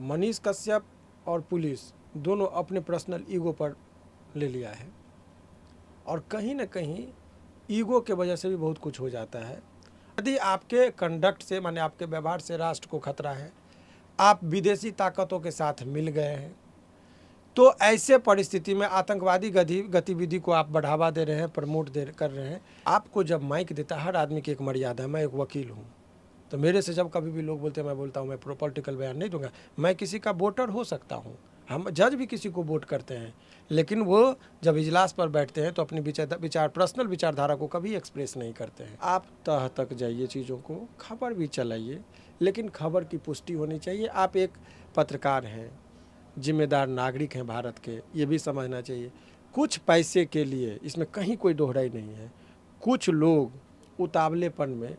मनीष कश्यप और पुलिस दोनों अपने पर्सनल ईगो पर ले लिया है और कहीं ना कहीं ईगो के वजह से भी बहुत कुछ हो जाता है। यदि आपके कंडक्ट से माने आपके व्यवहार से राष्ट्र को खतरा है, आप विदेशी ताकतों के साथ मिल गए हैं, तो ऐसे परिस्थिति में आतंकवादी गतिविधि को आप बढ़ावा दे रहे हैं, प्रमोट कर रहे हैं। आपको जब माइक देता, हर आदमी की एक मर्यादा है। मैं एक वकील हूँ, तो मेरे से जब कभी भी लोग बोलते हैं, मैं बोलता हूँ मैं पॉलिटिकल बयान नहीं दूंगा। मैं किसी का वोटर हो सकता हूँ, हम जज भी किसी को वोट करते हैं, लेकिन वो जब इजलास पर बैठते हैं तो अपनी पर्सनल विचारधारा को कभी एक्सप्रेस नहीं करते हैं। आप तह तक जाइए, चीज़ों को खबर भी चलाइए, लेकिन खबर की पुष्टि होनी चाहिए। आप एक पत्रकार हैं, जिम्मेदार नागरिक हैं भारत के, ये भी समझना चाहिए। कुछ पैसे के लिए, इसमें कहीं कोई दोहराई नहीं है, कुछ लोग उतावलेपन में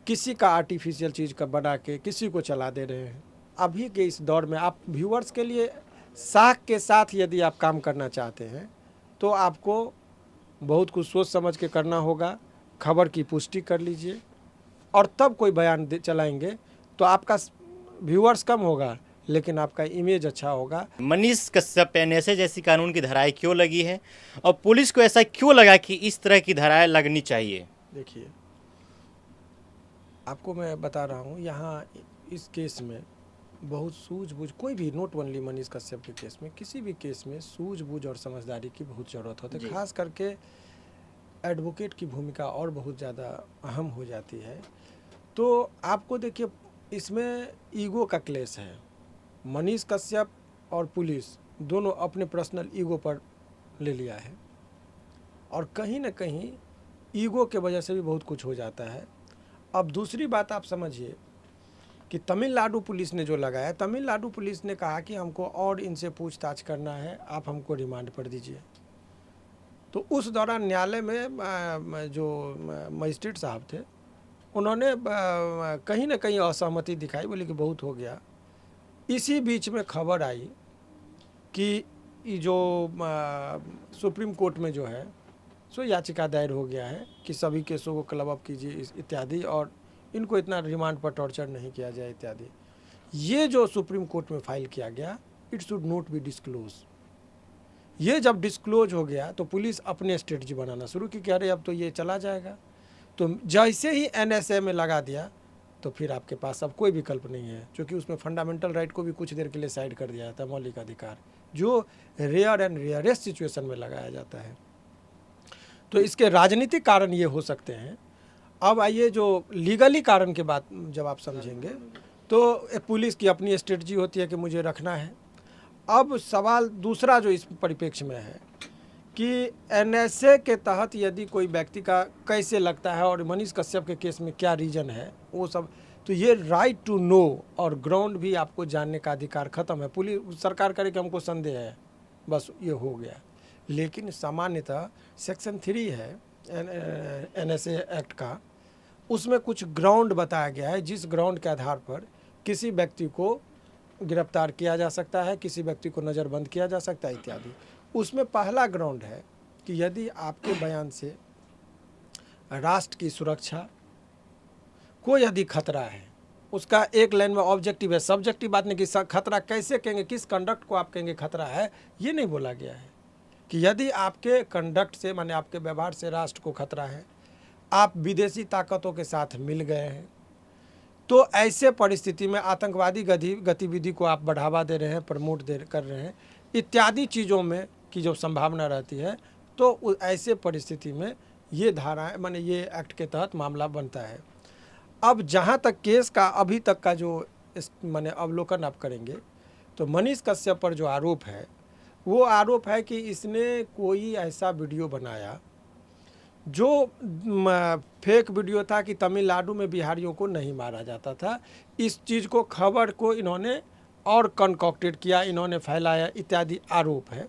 किसी का आर्टिफिशियल चीज़ का बना के किसी को चला दे रहे हैं। अभी के इस दौर में आप व्यूअर्स के लिए साख के साथ यदि आप काम करना चाहते हैं तो आपको बहुत कुछ सोच समझ के करना होगा। खबर की पुष्टि कर लीजिए और तब कोई बयान चलाएंगे तो आपका व्यूअर्स कम होगा, लेकिन आपका इमेज अच्छा होगा। मनीष कश्यप एनएसए जैसी कानून की धाराएं क्यों लगी है और पुलिस को ऐसा क्यों लगा कि इस तरह की धाराएं लगनी चाहिए? देखिए, आपको मैं बता रहा हूँ, यहाँ इस केस में बहुत सूझबूझ, कोई भी, नोट ओनली मनीष कश्यप के केस में, किसी भी केस में सूझबूझ और समझदारी की बहुत ज़रूरत होती है। खास करके एडवोकेट की भूमिका और बहुत ज़्यादा अहम हो जाती है। तो आपको देखिए, इसमें ईगो का क्लेश है। मनीष कश्यप और पुलिस दोनों अपने पर्सनल ईगो पर ले लिया है और कहीं ना कहीं ईगो के वजह से भी बहुत कुछ हो जाता है। अब दूसरी बात आप समझिए कि तमिलनाडु पुलिस ने जो लगाया, तमिलनाडु पुलिस ने कहा कि हमको और इनसे पूछताछ करना है, आप हमको रिमांड पर दीजिए। तो उस दौरान न्यायालय में जो मजिस्ट्रेट साहब थे, उन्होंने कहीं ना कहीं असहमति दिखाई, बोले कि बहुत हो गया। इसी बीच में खबर आई कि जो सुप्रीम कोर्ट में जो है सो याचिका दायर हो गया है कि सभी केसों को क्लब अप कीजिए इत्यादि, और इनको इतना रिमांड पर टॉर्चर नहीं किया जाए इत्यादि। ये जो सुप्रीम कोर्ट में फाइल किया गया, it should not be disclose. ये जब डिस्क्लोज हो गया तो पुलिस अपने स्ट्रेटजी बनाना शुरू की कि अरे अब तो ये चला जाएगा। तो जैसे ही एनएसए में लगा दिया तो फिर आपके पास अब कोई विकल्प नहीं है, क्योंकि उसमें फंडामेंटल राइट को भी कुछ देर के लिए साइड कर दिया जाता है, मौलिक अधिकार, जो रेयर एंड रेयरेस्ट सिचुएशन में लगाया जाता है। तो इसके राजनीतिक कारण ये हो सकते हैं। अब आइए जो लीगली कारण के बात जब आप समझेंगे तो पुलिस की अपनी स्ट्रेटजी होती है कि मुझे रखना है। अब सवाल दूसरा जो इस परिप्रेक्ष्य में है कि एनएसए के तहत यदि कोई व्यक्ति का कैसे लगता है और मनीष कश्यप के केस में क्या रीजन है, वो सब, तो ये राइट टू नो और ग्राउंड भी आपको जानने का अधिकार खत्म है। पुलिस सरकार करे कि हमको संदेह है, बस ये हो गया। लेकिन सामान्यतः सेक्शन 3 है एनएसए एक्ट का, उसमें कुछ ग्राउंड बताया गया है जिस ग्राउंड के आधार पर किसी व्यक्ति को गिरफ्तार किया जा सकता है, किसी व्यक्ति को नज़रबंद किया जा सकता है इत्यादि। उसमें पहला ग्राउंड है कि यदि आपके बयान से राष्ट्र की सुरक्षा को यदि खतरा है, उसका एक लाइन में ऑब्जेक्टिव है, सब्जेक्टिव बात नहीं कि खतरा कैसे कहेंगे, किस कंडक्ट को आप कहेंगे खतरा है, ये नहीं बोला गया है। कि यदि आपके कंडक्ट से माने आपके व्यवहार से राष्ट्र को खतरा है, आप विदेशी ताकतों के साथ मिल गए हैं, तो ऐसे परिस्थिति में आतंकवादी गतिविधि को आप बढ़ावा दे रहे हैं, प्रमोट कर रहे हैं इत्यादि चीज़ों में की जो संभावना रहती है, तो ऐसे परिस्थिति में ये धाराएं माने ये एक्ट के तहत मामला बनता है। अब जहाँ तक केस का अभी तक का जो माने अवलोकन आप करेंगे, तो मनीष कश्यप पर जो आरोप है वो आरोप है कि इसने कोई ऐसा वीडियो बनाया जो फेक वीडियो था कि तमिलनाडु में बिहारियों को नहीं मारा जाता था। इस चीज़ को, खबर को इन्होंने और कंकॉक्टेड किया, इन्होंने फैलाया इत्यादि आरोप है।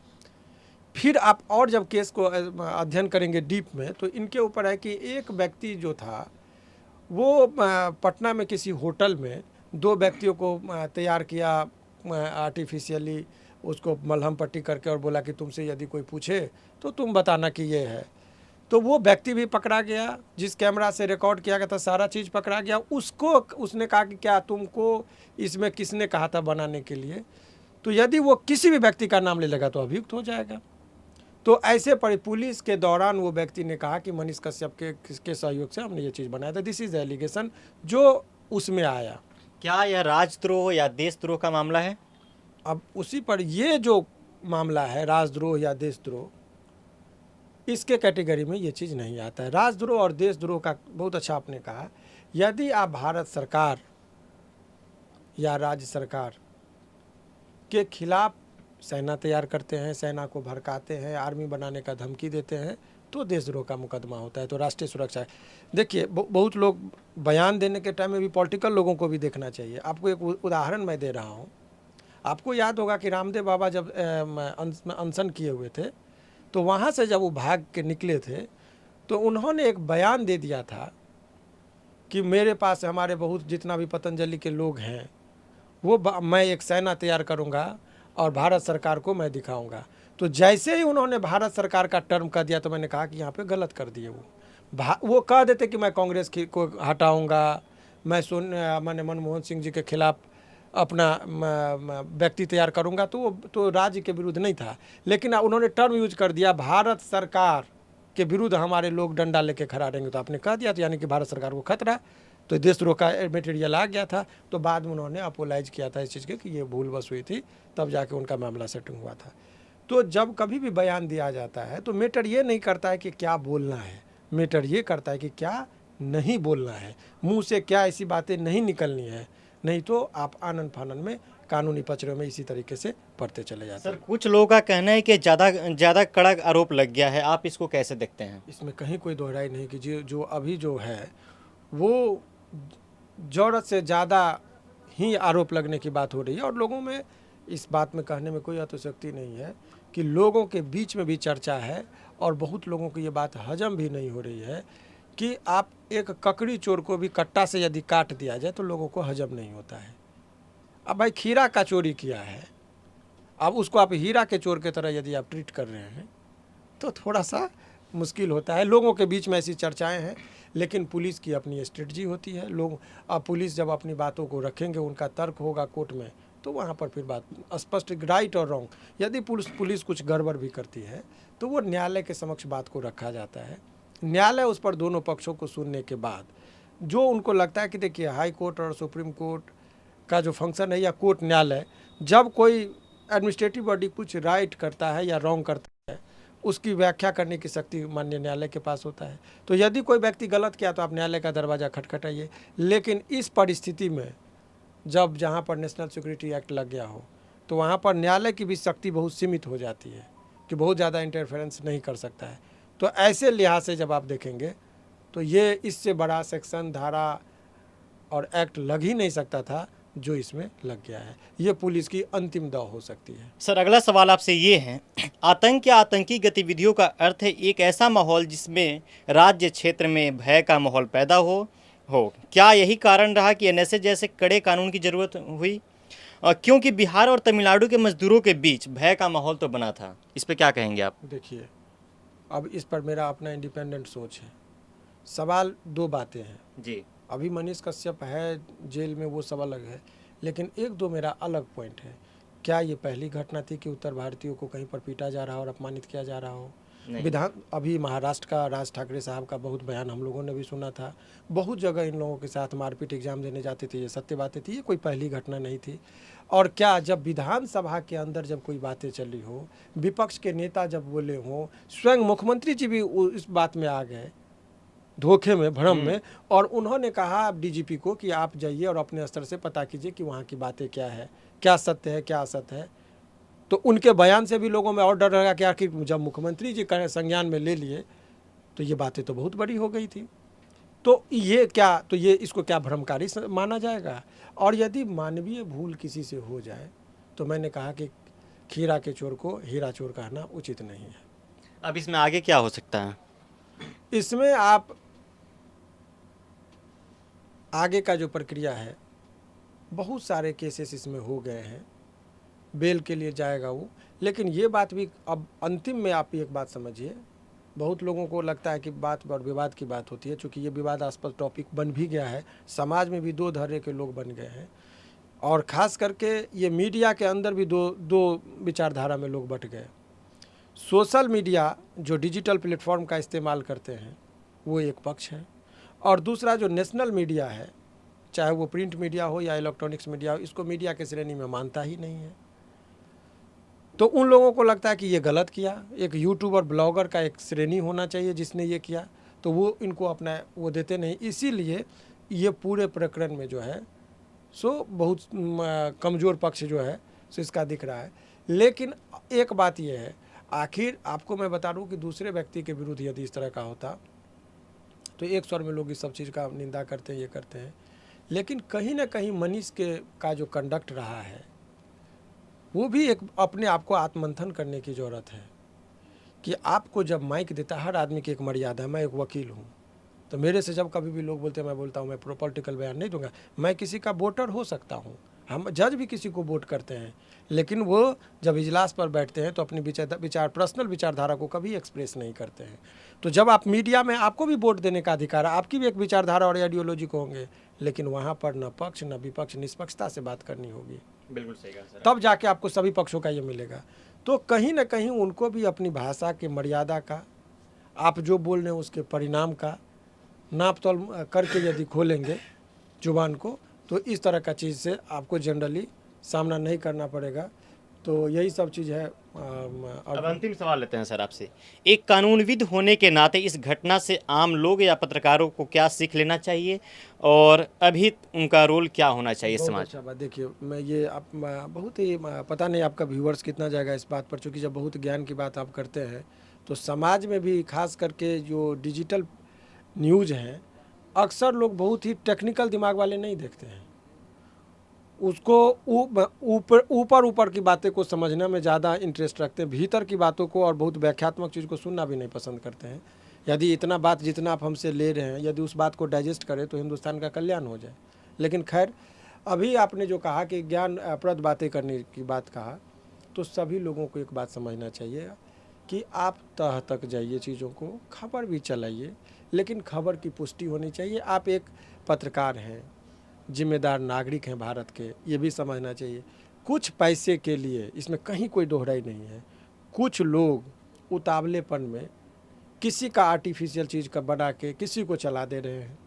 फिर आप और जब केस को अध्ययन करेंगे डीप में, तो इनके ऊपर है कि एक व्यक्ति जो था वो पटना में किसी होटल में 2 व्यक्तियों को तैयार किया आर्टिफिशियली, उसको मलहम पट्टी करके, और बोला कि तुमसे यदि कोई पूछे तो तुम बताना कि ये है। तो वो व्यक्ति भी पकड़ा गया, जिस कैमरा से रिकॉर्ड किया गया था सारा चीज़ पकड़ा गया। उसको उसने कहा कि क्या तुमको इसमें किसने कहा था बनाने के लिए। तो यदि वो किसी भी व्यक्ति का नाम ले लेगा तो अभियुक्त हो जाएगा। तो ऐसे पर पुलिस के दौरान वो व्यक्ति ने कहा कि मनीष कश्यप के सहयोग से हमने ये चीज़ बनाया था। दिस इज एलिगेशन जो उसमें आया। क्या यह राजद्रोह या देशद्रोह का मामला है? अब उसी पर ये जो मामला है राजद्रोह या देशद्रोह, इसके कैटेगरी में ये चीज़ नहीं आता है। राजद्रोह और देशद्रोह का बहुत अच्छा आपने कहा। यदि आप भारत सरकार या राज्य सरकार के खिलाफ सेना तैयार करते हैं, सेना को भड़काते हैं, आर्मी बनाने का धमकी देते हैं, तो देशद्रोह का मुकदमा होता है, तो राष्ट्रीय सुरक्षा है। देखिए बहुत लोग बयान देने के टाइम में भी पॉलिटिकल लोगों को भी देखना चाहिए। आपको एक उदाहरण मैं दे रहा हूँ। आपको याद होगा कि रामदेव बाबा जब अनशन किए हुए थे, तो वहाँ से जब वो भाग के निकले थे, तो उन्होंने एक बयान दे दिया था कि मेरे पास हमारे बहुत जितना भी पतंजलि के लोग हैं वो मैं एक सेना तैयार करूँगा और भारत सरकार को मैं दिखाऊंगा। तो जैसे ही उन्होंने भारत सरकार का टर्म कर दिया, तो मैंने कहा कि यहाँ पे गलत कर दिए। वो कह देते कि मैं कांग्रेस को हटाऊंगा, मैंने मनमोहन सिंह जी के खिलाफ अपना व्यक्ति तैयार करूंगा, तो राज्य के विरुद्ध नहीं था। लेकिन उन्होंने टर्म यूज कर दिया भारत सरकार के विरुद्ध हमारे लोग डंडा लेके खड़ा रहेंगे, तो आपने कह दिया, तो यानी कि भारत सरकार को खतरा, तो देशद्रोह का मटेरियल आ गया था। तो बाद में उन्होंने अपोलाइज किया था इस चीज़ के कि ये भूल बस हुई थी, तब जाके उनका मामला सेटिंग हुआ था। तो जब कभी भी बयान दिया जाता है तो मैटर ये नहीं करता है कि क्या बोलना है, मैटर ये करता है कि क्या नहीं बोलना है, मुंह से क्या ऐसी बातें नहीं निकलनी है, नहीं तो आप आनन फानन में कानूनी पचड़ों में इसी तरीके से पढ़ते चले जाते हैं। सर कुछ लोगों का कहना है कि ज़्यादा कड़क आरोप लग गया है, आप इसको कैसे देखते हैं? इसमें कहीं कोई दोहराई नहीं कि जो अभी जो है वो ज़रूरत से ज़्यादा ही आरोप लगने की बात हो रही है। और लोगों में इस बात में कहने में कोई अतिशयोक्ति नहीं है कि लोगों के बीच में भी चर्चा है और बहुत लोगों को ये बात हजम भी नहीं हो रही है कि आप एक ककड़ी चोर को भी कट्टा से यदि काट दिया जाए तो लोगों को हजम नहीं होता है। अब भाई खीरा का चोरी किया है, अब उसको आप हीरा के चोर की तरह यदि आप ट्रीट कर रहे हैं तो थोड़ा सा मुश्किल होता है। लोगों के बीच में ऐसी चर्चाएं हैं, लेकिन पुलिस की अपनी स्ट्रेटजी होती है। लोग अब पुलिस जब अपनी बातों को रखेंगे, उनका तर्क होगा कोर्ट में, तो वहाँ पर फिर बात स्पष्ट राइट और रॉन्ग। यदि पुलिस कुछ गड़बड़ भी करती है तो वो न्यायालय के समक्ष बात को रखा जाता है। न्यायालय उस पर दोनों पक्षों को सुनने के बाद जो उनको लगता है कि देखिए हाई कोर्ट और सुप्रीम कोर्ट का जो फंक्शन है या कोर्ट न्यायालय, जब कोई एडमिनिस्ट्रेटिव बॉडी कुछ राइट करता है या रॉन्ग करता है, उसकी व्याख्या करने की शक्ति माननीय न्यायालय के पास होता है। तो यदि कोई व्यक्ति गलत किया तो आप न्यायालय का दरवाज़ा खटखटाइए। लेकिन इस परिस्थिति में जब जहाँ पर नेशनल सिक्योरिटी एक्ट लग गया हो, तो वहाँ पर न्यायालय की भी शक्ति बहुत सीमित हो जाती है कि बहुत ज़्यादा इंटरफेरेंस नहीं कर सकता है। तो ऐसे लिहाज से जब आप देखेंगे तो ये इससे बड़ा सेक्शन, धारा और एक्ट लग ही नहीं सकता था जो इसमें लग गया है। ये पुलिस की अंतिम दाव हो सकती है। सर अगला सवाल आपसे ये है, आतंक या आतंकी गतिविधियों का अर्थ है एक ऐसा माहौल जिसमें राज्य क्षेत्र में भय का माहौल पैदा हो। क्या यही कारण रहा कि एनएसए जैसे कड़े कानून की ज़रूरत हुई? क्योंकि बिहार और तमिलनाडु के मजदूरों के बीच भय का माहौल तो बना था, इस पे क्या कहेंगे आप? देखिए, अब इस पर मेरा अपना इंडिपेंडेंट सोच है। सवाल दो बातें हैं जी। अभी मनीष कश्यप है जेल में, वो सब अलग है, लेकिन एक दो मेरा अलग पॉइंट है। क्या ये पहली घटना थी कि उत्तर भारतीयों को कहीं पर पीटा जा रहा हो और अपमानित किया जा रहा हो? अभी महाराष्ट्र का राज ठाकरे साहब का बहुत बयान हम लोगों ने भी सुना था। बहुत जगह इन लोगों के साथ मारपीट, एग्जाम देने जाते थे, ये सत्य बातें थी, ये कोई पहली घटना नहीं थी। और क्या जब विधानसभा के अंदर जब कोई बातें चली हो, विपक्ष के नेता जब बोले हों, स्वयं मुख्यमंत्री जी भी इस बात में आ गए, धोखे में, भ्रम में, और उन्होंने कहा डीजीपी को कि आप जाइए और अपने स्तर से पता कीजिए कि वहाँ की बातें क्या है, क्या सत्य है, क्या असत्य है। तो उनके बयान से भी लोगों में और डर लगा कि आखिर जब मुख्यमंत्री जी संज्ञान में ले लिए तो ये बातें तो बहुत बड़ी हो गई थी। तो ये इसको क्या भ्रमकारी माना जाएगा? और यदि मानवीय भूल किसी से हो जाए तो मैंने कहा कि खीरा के चोर को हीरा चोर कहना उचित नहीं है। अब इसमें आगे क्या हो सकता है? इसमें आप आगे का जो प्रक्रिया है, बहुत सारे केसेस इसमें हो गए हैं, बेल के लिए जाएगा वो। लेकिन ये बात भी अब अंतिम में आप एक बात समझिए बहुत लोगों को लगता है कि बात और विवाद की बात होती है, चूँकि ये विवादास्पद टॉपिक बन भी गया है, समाज में भी दो धड़े के लोग बन गए हैं, और ख़ास करके ये मीडिया के अंदर भी दो दो विचारधारा में लोग बट गए। सोशल मीडिया जो डिजिटल प्लेटफॉर्म का इस्तेमाल करते हैं वो एक पक्ष है, और दूसरा जो नेशनल मीडिया है, चाहे वो प्रिंट मीडिया हो या इलेक्ट्रॉनिक्स मीडिया हो, इसको मीडिया के श्रेणी में मानता ही नहीं है। तो उन लोगों को लगता है कि ये गलत किया, एक यूट्यूबर ब्लॉगर का एक श्रेणी होना चाहिए जिसने ये किया, तो वो इनको अपना वो देते नहीं। इसीलिए ये पूरे प्रकरण में जो है सो बहुत कमज़ोर पक्ष जो है सो इसका दिख रहा है। लेकिन एक बात ये है, आखिर आपको मैं बता दूं कि दूसरे व्यक्ति के विरुद्ध यदि इस तरह का होता तो एक स्वर में लोग इस सब चीज़ का निंदा करते हैं, ये करते हैं। लेकिन कहीं ना कहीं मनीष के का जो कंडक्ट रहा है वो भी एक अपने आप को आत्ममंथन करने की ज़रूरत है कि आपको जब माइक देता, हर आदमी की एक मर्यादा है। मैं एक वकील हूँ, तो मेरे से जब कभी भी लोग बोलते हैं, मैं बोलता हूँ मैं पॉलिटिकल बयान नहीं दूंगा। मैं किसी का वोटर हो सकता हूँ, हम जज भी किसी को वोट करते हैं, लेकिन वो जब इजलास पर बैठते हैं तो अपनी पर्सनल विचारधारा को कभी एक्सप्रेस नहीं करते हैं। तो जब आप मीडिया में, आपको भी वोट देने का अधिकार है, आपकी भी एक विचारधारा और आइडियोलॉजी को होंगे, लेकिन वहाँ पर न पक्ष न विपक्ष, निष्पक्षता से बात करनी होगी। बिल्कुल सही कहा सर। तब जाके आपको सभी पक्षों का ये मिलेगा। तो कहीं ना कहीं उनको भी अपनी भाषा की मर्यादा का, आप जो बोल रहे हैं उसके परिणाम का नाप तोल करके यदि खोलेंगे जुबान को, तो इस तरह का चीज़ से आपको जनरली सामना नहीं करना पड़ेगा। तो यही सब चीज़ है। अब अंतिम सवाल लेते हैं सर आपसे। एक कानूनविद होने के नाते इस घटना से आम लोग या पत्रकारों को क्या सीख लेना चाहिए और अभी उनका रोल क्या होना चाहिए समाज? अच्छा बात, देखिए मैं ये आप बहुत ही पता नहीं आपका व्यूअर्स कितना जाएगा इस बात पर, चूँकि जब बहुत ज्ञान की बात आप करते हैं तो समाज में भी खास करके जो डिजिटल न्यूज़ हैं, अक्सर लोग बहुत ही टेक्निकल दिमाग वाले नहीं देखते हैं, उसको ऊपर की बातें को समझने में ज़्यादा इंटरेस्ट रखते हैं, भीतर की बातों को और बहुत व्याख्यात्मक चीज़ को सुनना भी नहीं पसंद करते हैं। यदि इतना बात जितना आप हमसे ले रहे हैं, यदि उस बात को डाइजेस्ट करें तो हिंदुस्तान का कल्याण हो जाए। लेकिन खैर, अभी आपने जो कहा कि ज्ञानप्रद बातें करने की बात कहा, तो सभी लोगों को एक बात समझना चाहिए कि आप तह तक जाइए, चीज़ों को खबर भी चलाइए, लेकिन खबर की पुष्टि होनी चाहिए। आप एक पत्रकार हैं, जिम्मेदार नागरिक हैं भारत के, ये भी समझना चाहिए। कुछ पैसे के लिए, इसमें कहीं कोई दोहराई नहीं है, कुछ लोग उतावलेपन में किसी का आर्टिफिशियल चीज़ का बना के किसी को चला दे रहे हैं,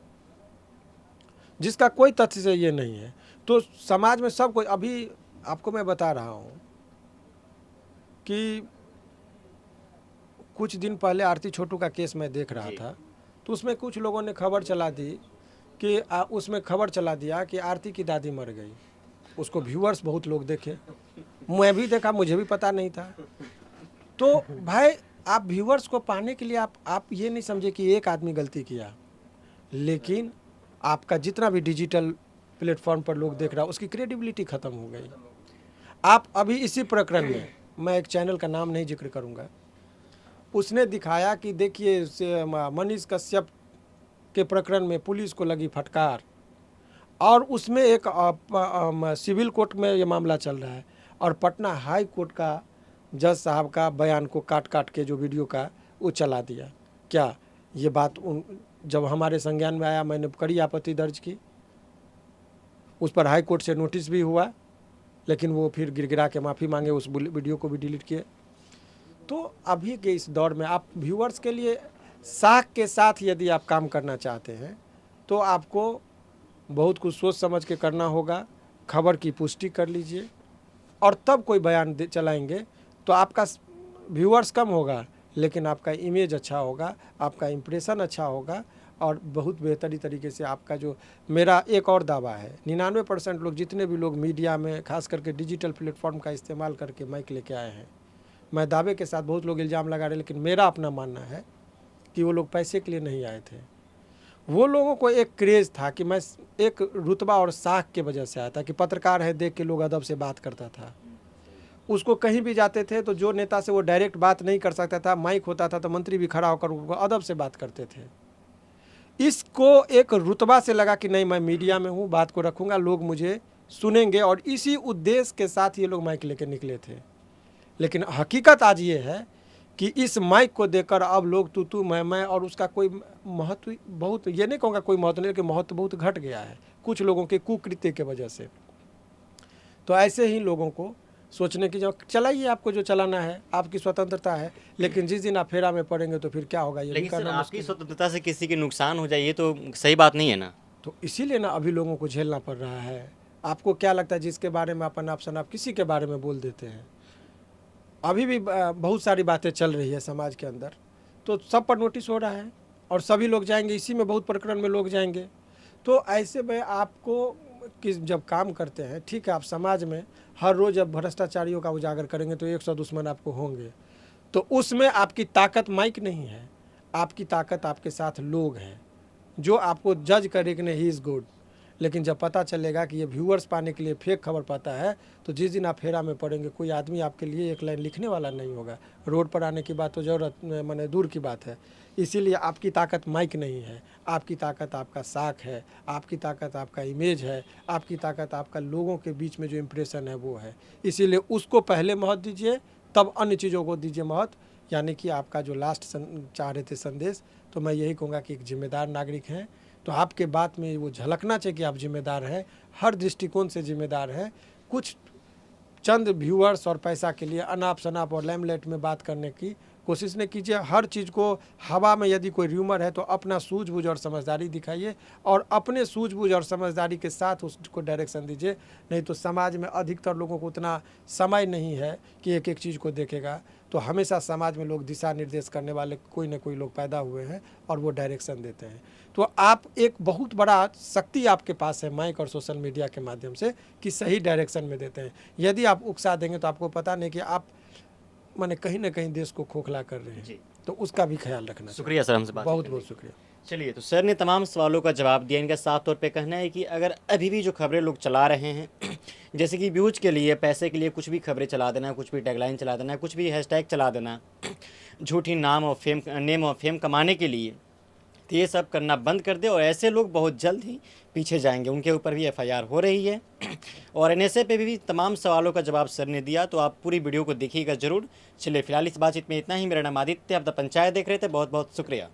जिसका कोई तथ्य से ये नहीं है। तो समाज में सब कोई, अभी आपको मैं बता रहा हूँ कि कुछ दिन पहले आरती छोटू का केस मैं देख रहा था, तो उसमें कुछ लोगों ने खबर चला दी कि उसमें खबर चला दिया कि आरती की दादी मर गई। उसको व्यूअर्स बहुत लोग देखे, मैं भी देखा, मुझे भी पता नहीं था। तो भाई, आप व्यूअर्स को पाने के लिए आप ये नहीं समझे कि एक आदमी गलती किया, लेकिन आपका जितना भी डिजिटल प्लेटफॉर्म पर लोग देख रहा है उसकी क्रेडिबिलिटी ख़त्म हो गई। आप अभी इसी प्रकरण में, मैं एक चैनल का नाम नहीं जिक्र करूँगा, उसने दिखाया कि देखिए मनीष कश्यप के प्रकरण में पुलिस को लगी फटकार, और उसमें एक सिविल कोर्ट में ये मामला चल रहा है, और पटना हाई कोर्ट का जज साहब का बयान को काट के जो वीडियो का वो चला दिया। क्या ये बात जब हमारे संज्ञान में आया, मैंने कड़ी आपत्ति दर्ज की, उस पर हाई कोर्ट से नोटिस भी हुआ, लेकिन वो फिर गिड़गिड़ा के माफ़ी मांगे, उस वीडियो को भी डिलीट किए। तो अभी के इस दौर में आप व्यूअर्स के लिए साख के साथ यदि आप काम करना चाहते हैं तो आपको बहुत कुछ सोच समझ के करना होगा। खबर की पुष्टि कर लीजिए, और तब कोई बयान चलाएंगे तो आपका व्यूअर्स कम होगा, लेकिन आपका इमेज अच्छा होगा, आपका इम्प्रेशन अच्छा होगा, और बहुत बेहतरी तरीके से आपका जो, मेरा एक और दावा है, 99% लोग, जितने भी लोग मीडिया में खास करके डिजिटल प्लेटफॉर्म का इस्तेमाल करके माइक लेके आए हैं, मैं दावे के साथ, बहुत लोग इल्ज़ाम लगा रहे, लेकिन मेरा अपना मानना है कि वो लोग पैसे के लिए नहीं आए थे। वो लोगों को एक क्रेज़ था कि मैं एक रुतबा और साख के वजह से आया था, कि पत्रकार है देख के लोग अदब से बात करता था। उसको कहीं भी जाते थे तो जो नेता से वो डायरेक्ट बात नहीं कर सकता था, माइक होता था तो मंत्री भी खड़ा होकर उनको अदब से बात करते थे। इसको एक रुतबा से लगा कि नहीं, मैं मीडिया में हूँ, बात को रखूँगा, लोग मुझे सुनेंगे, और इसी उद्देश्य के साथ ये लोग माइक लेके निकले थे। लेकिन हकीकत आज ये है कि इस माइक को देकर अब लोग तू मैं और उसका कोई महत्व बहुत, ये नहीं कहूँगा कोई महत्व नहीं, लेकिन महत्व बहुत घट गया है कुछ लोगों के कुकृत्य के वजह से। तो ऐसे ही लोगों को सोचने की, जो चलाइए, आपको जो चलाना है, आपकी स्वतंत्रता है, लेकिन जिस दिन आप फेरा में पड़ेंगे तो फिर क्या होगा ये भी लेकिन सर करना आपकी मुश्किल है। स्वतंत्रता से किसी के नुकसान हो जाए ये तो सही बात नहीं है ना। तो इसीलिए ना अभी लोगों को झेलना पड़ रहा है। आपको क्या लगता है जिसके बारे में अपन आप शनाप किसी के बारे में बोल देते हैं, अभी भी बहुत सारी बातें चल रही है समाज के अंदर, तो सब पर नोटिस हो रहा है और सभी लोग जाएंगे, इसी में बहुत प्रकरण में लोग जाएंगे। तो ऐसे में आपको कि जब काम करते हैं, ठीक है, आप समाज में हर रोज़ जब भ्रष्टाचारियों का उजागर करेंगे तो 100 दुश्मन आपको होंगे। तो उसमें आपकी ताकत माइक नहीं है, आपकी ताकत आपके साथ लोग हैं जो आपको जज करे कि नहीं ही इज़ गुड। लेकिन जब पता चलेगा कि ये व्यूअर्स पाने के लिए फेक खबर पाता है, तो जिस दिन आप फेरा में पड़ेंगे कोई आदमी आपके लिए एक लाइन लिखने वाला नहीं होगा। रोड पर आने की बात तो ज़रूरत माने दूर की बात है। इसीलिए आपकी ताकत माइक नहीं है, आपकी ताकत आपका साख है, आपकी ताकत आपका इमेज है, आपकी ताकत आपका लोगों के बीच में जो इम्प्रेशन है वो है। इसीलिए उसको पहले महत्व दीजिए, तब अन्य चीज़ों को दीजिए महत्व। यानी कि आपका जो लास्ट चाह रहे थे संदेश, तो मैं यही कहूँगा कि एक जिम्मेदार नागरिक हैं, तो आपके बात में वो झलकना चाहिए कि आप जिम्मेदार हैं, हर दृष्टिकोण से जिम्मेदार हैं। कुछ चंद व्यूअर्स और पैसा के लिए अनाप शनाप और लैमलेट में बात करने की कोशिश नहीं कीजिए। हर चीज़ को हवा में यदि कोई र्यूमर है तो अपना सूझबूझ और समझदारी दिखाइए और अपने सूझबूझ और समझदारी के साथ उसको डायरेक्शन दीजिए। नहीं तो समाज में अधिकतर लोगों को उतना समय नहीं है कि एक एक चीज़ को देखेगा। तो हमेशा समाज में लोग दिशा निर्देश करने वाले कोई ना कोई लोग पैदा हुए हैं और वो डायरेक्शन देते हैं। तो आप एक बहुत बड़ा शक्ति आपके पास है माइक और सोशल मीडिया के माध्यम से कि सही डायरेक्शन में देते हैं। यदि आप उकसा देंगे तो आपको पता नहीं कि आप माने कहीं ना कहीं देश को खोखला कर रहे हैं जी। तो उसका भी ख्याल रखना चाहिए। शुक्रिया सर हमसे बात बहुत बहुत शुक्रिया। चलिए तो सर ने तमाम सवालों का जवाब दिया। इनका साफ तौर पे कहना है कि अगर अभी भी जो खबरें लोग चला रहे हैं जैसे कि व्यूज के लिए, पैसे के लिए कुछ भी खबरें चला देना, कुछ भी टैगलाइन चला देना, कुछ भी हैशटैग चला देना, झूठी नेम और फेम कमाने के लिए, तो ये सब करना बंद कर दे और ऐसे लोग बहुत जल्द ही पीछे जाएंगे। उनके ऊपर भी एफआईआर हो रही है और एनएसए पे भी तमाम सवालों का जवाब सर ने दिया। तो आप पूरी वीडियो को देखिएगा ज़रूर। चलिए फिलहाल इस बातचीत में इतना ही। मेरा नाम आदित्य, आप द पंचायत देख रहे थे। बहुत बहुत शुक्रिया।